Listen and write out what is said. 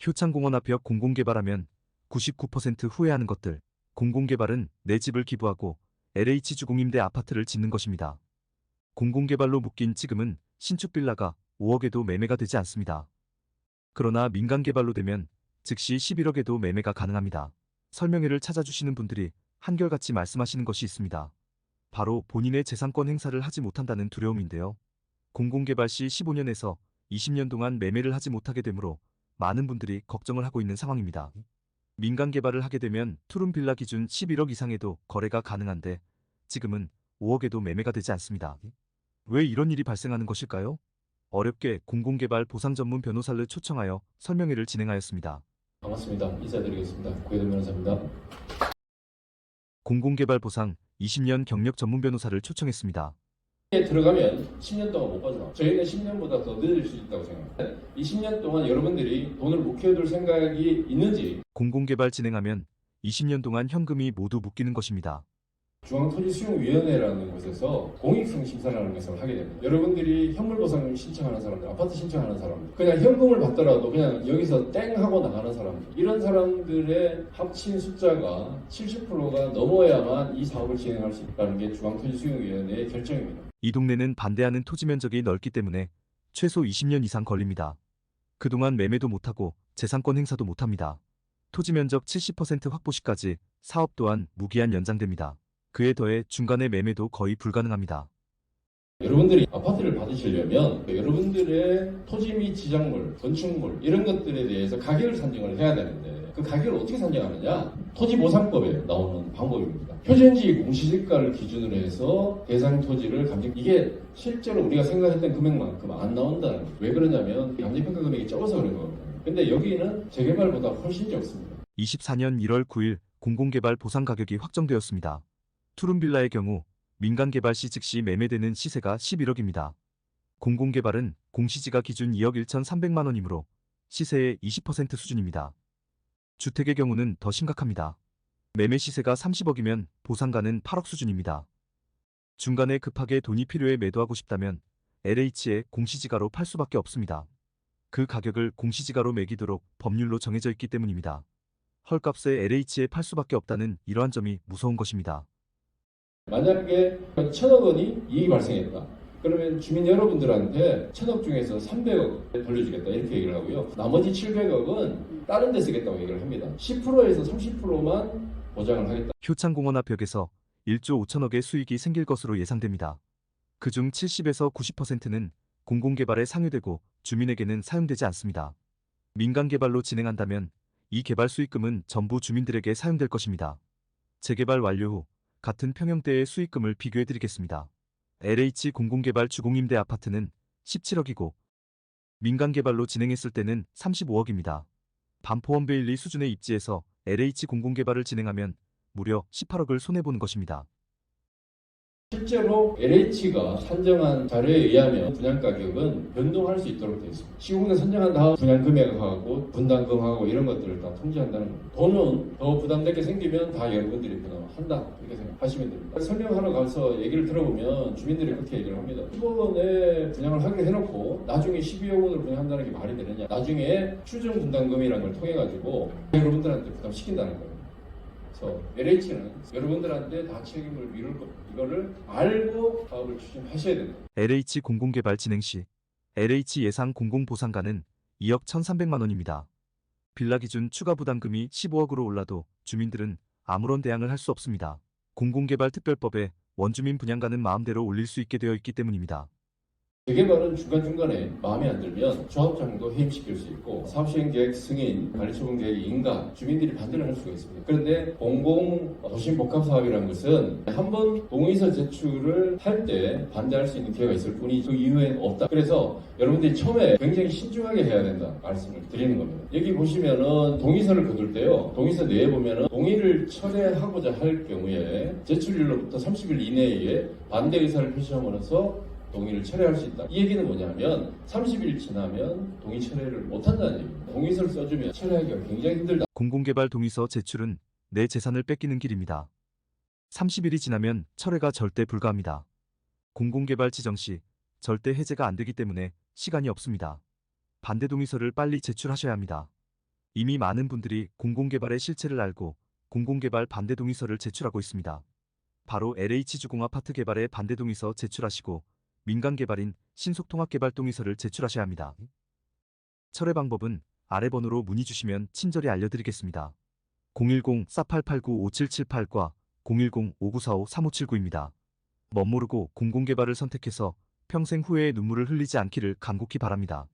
효창공원 앞역 공공개발하면 99% 후회하는 것들. 공공개발은 내 집을 기부하고 LH 주공임대 아파트를 짓는 것입니다. 공공개발로 묶인 지금은 신축 빌라가 5억에도 매매가 되지 않습니다. 그러나 민간개발로 되면 즉시 11억에도 매매가 가능합니다. 설명회를 찾아주시는 분들이 한결같이 말씀하시는 것이 있습니다. 바로 본인의 재산권 행사를 하지 못한다는 두려움인데요. 공공개발 시 15년에서 20년 동안 매매를 하지 못하게 되므로 많은 분들이 걱정을 하고 있는 상황입니다. 민간 개발을 하게 되면 투룸 빌라 기준 11억 이상에도 거래가 가능한데 지금은 5억에도 매매가 되지 않습니다. 왜 이런 일이 발생하는 것일까요? 어렵게 공공개발 보상 전문 변호사를 초청하여 설명회를 진행하였습니다. 반갑습니다. 인사드리겠습니다. 고혜동 변호사입니다. 공공개발 보상 20년 경력 전문 변호사를 초청했습니다. 들어가면 10년 동안 못 빠져나와. 저희는 10년보다 더 늦을 수 있다고 생각합니다. 이 10년 동안 여러분들이 돈을 묵혀둘 생각이 있는지. 공공개발 진행하면 20년 동안 현금이 모두 묶이는 것입니다. 중앙토지수용위원회라는 곳에서 공익성 심사라는 것을 하게 됩니다. 여러분들이 현물보상을 신청하는 사람들, 아파트 신청하는 사람들, 그냥 현금을 받더라도 그냥 여기서 땡 하고 나가는 사람들, 이런 사람들의 합친 숫자가 70%가 넘어야만 이 사업을 진행할 수 있다는 게 중앙토지수용위원회의 결정입니다. 이 동네는 반대하는 토지 면적이 넓기 때문에 최소 20년 이상 걸립니다. 그동안 매매도 못하고 재산권 행사도 못합니다. 토지 면적 70% 확보 시까지 사업 또한 무기한 연장됩니다. 그에 더해 중간에 매매도 거의 불가능합니다. 여러분들이 아파트를 받으시려면 여러분들의 토지 및 지작물, 건축물 이런 것들에 대해서 가격을 산정을 해야 되는데 그 가격을 어떻게 산정하느냐? 토지보상법에 나오는 방법입니다. 표준지 공시지가를 기준으로 해서 대상 토지를 감정, 이게 실제로 우리가 생각했던 금액만큼 안 나온다는 거예요. 왜 그러냐면 감정평가 금액이 적어서 그런 거거든요. 근데 여기는 재개발보다 훨씬 적습니다. 24년 1월 9일 공공개발 보상 가격이 확정되었습니다. 투룸빌라의 경우 민간개발 시 즉시 매매되는 시세가 11억입니다. 공공개발은 공시지가 기준 2억 1,300만 원이므로 시세의 20% 수준입니다. 주택의 경우는 더 심각합니다. 매매 시세가 30억이면 보상가는 8억 수준입니다. 중간에 급하게 돈이 필요해 매도하고 싶다면 LH에 공시지가로 팔 수밖에 없습니다. 그 가격을 공시지가로 매기도록 법률로 정해져 있기 때문입니다. 헐값에 LH에 팔 수밖에 없다는 이러한 점이 무서운 것입니다. 만약에 1,000억 원이 이익이 발생했다. 그러면 주민 여러분들한테 1,000억 중에서 300억 돌려주겠다 이렇게 얘기를 하고요. 나머지 700억은 다른 데 쓰겠다고 얘기를 합니다. 10%에서 30%만 보장을 하겠다. 효창공원 앞역에서 1조 5천억의 수익이 생길 것으로 예상됩니다. 그중 70에서 90%는 공공개발에 상유되고 주민에게는 사용되지 않습니다. 민간개발로 진행한다면 이 개발 수익금은 전부 주민들에게 사용될 것입니다. 재개발 완료 후 같은 평형대의 수익금을 비교해드리겠습니다. LH 공공개발 주공임대 아파트는 17억이고 민간개발로 진행했을 때는 35억입니다. 반포원베일리 수준의 입지에서 LH 공공개발을 진행하면 무려 18억을 손해보는 것입니다. 실제로 LH가 산정한 자료에 의하면 분양가격은 변동할 수 있도록 되어 있습니다. 시공사 선정한 다음 분양 금액하고 분담금하고 이런 것들을 다 통지한다는 겁니다. 돈은 더 부담되게 생기면 다 여러분들이 부담한다 이렇게 생각하시면 됩니다. 설명하러 가서 얘기를 들어보면 주민들이 그렇게 얘기를 합니다. 10억 원에 분양을 하기로 해놓고 나중에 12억 원으로 분양한다는 게 말이 되느냐. 나중에 추정 분담금이라는 걸 통해 가지고 여러분들한테 부담시킨다는 거예요. LH는 여러분들한테 다 책임을 미룰 겁니다. 이거를 알고 사업을 추진하셔야 됩니다. LH 공공개발 진행 시 LH 예상 공공보상가는 2억 1,300만 원입니다. 빌라 기준 추가 부담금이 15억으로 올라도 주민들은 아무런 대항을 할 수 없습니다. 공공개발 특별법에 원주민 분양가는 마음대로 올릴 수 있게 되어 있기 때문입니다. 재개발은 중간중간에 마음에 안 들면 조합장도 해임시킬 수 있고 사업시행계획 승인, 관리처분계획 인가, 주민들이 반대를 할 수가 있습니다. 그런데 공공도심복합사업이라는 것은 한번 동의서 제출을 할 때 반대할 수 있는 기회가 있을 뿐이 그 이후에 없다. 그래서 여러분들이 처음에 굉장히 신중하게 해야 된다 말씀을 드리는 겁니다. 여기 보시면은 동의서를 거둘 때요. 동의서 내에 보면은 동의를 철회하고자 할 경우에 제출일로부터 30일 이내에 반대 의사를 표시함으로써 동의를 철회할 수 있다. 이 얘기는 뭐냐면 30일 지나면 동의 철회를 못한다는 얘기입니다. 동의서를 써주면 철회하기가 굉장히 힘들다. 공공개발 동의서 제출은 내 재산을 뺏기는 길입니다. 30일이 지나면 철회가 절대 불가합니다. 공공개발 지정 시 절대 해제가 안 되기 때문에 시간이 없습니다. 반대 동의서를 빨리 제출하셔야 합니다. 이미 많은 분들이 공공개발의 실체를 알고 공공개발 반대동의서를 제출하고 있습니다. 바로 LH주공 아파트 개발에 반대동의서 제출하시고 민간개발인 신속통합개발동의서를 제출하셔야 합니다. 철회 방법은 아래 번호로 문의 주시면 친절히 알려드리겠습니다. 010-4889-5778과 010-5945-3579입니다. 멋모르고 공공개발을 선택해서 평생 후회의 눈물을 흘리지 않기를 간곡히 바랍니다.